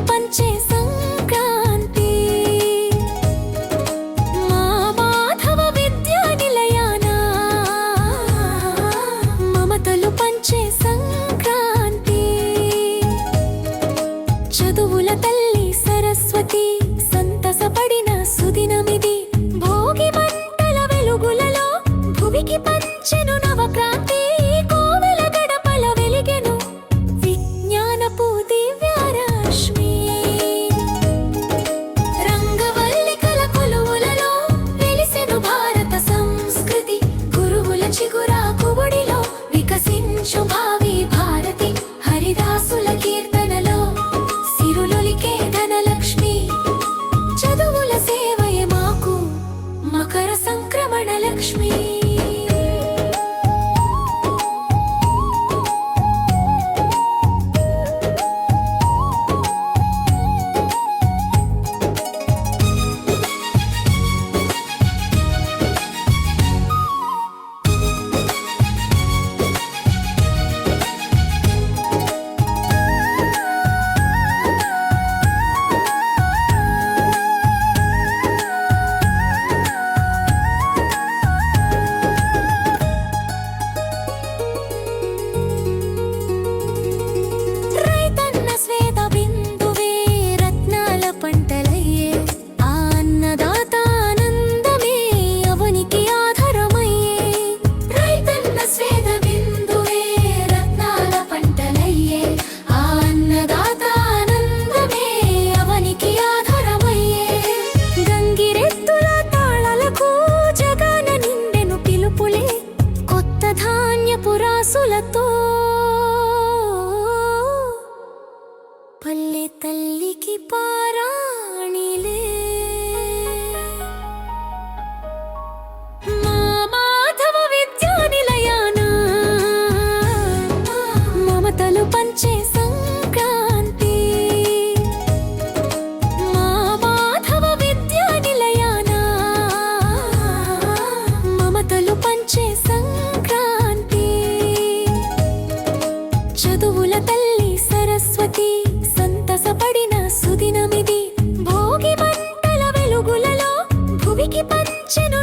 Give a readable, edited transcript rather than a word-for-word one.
పంచే సంక్రాంతి మా మాధవ విద్యా నిలయాన మమతలు పంచే సంక్రాంతి చదువుల తల్లి సరస్వతి సంతసపడిన సుదినమిది భోగి మంటల వెలుగులలో భువికి పంచెను నవక్రాంతి కోవెల గడపల వెలిగెను విజ్ఞానపు దివ్యరశ్మి రంగవల్లికల కొలువులలో వెలిసెను భారత సంస్కృతి గురువుల చిగురాకు ఒడిలో వికసించు భావి భారతి హరిదాసుల కీర్తనలో సిరులొలికే ధనలక్ష్మి చదువుల సేవయే మాకు మకర సంక్రమణ లక్ష్మి పురాసులతో పల్లె తల్లికి పారాణిలే మా మాధవ విద్యా నిలయాన మమతలు పంచే సంక్రాంతి మా మాధవ విద్యా నిలయాన మమతలు పంచే సంక్రాంతి చదువుల తల్లి సరస్వతి సంతసపడిన సుదినమిది భోగి మంటల వెలుగులలో భువికి పంచెను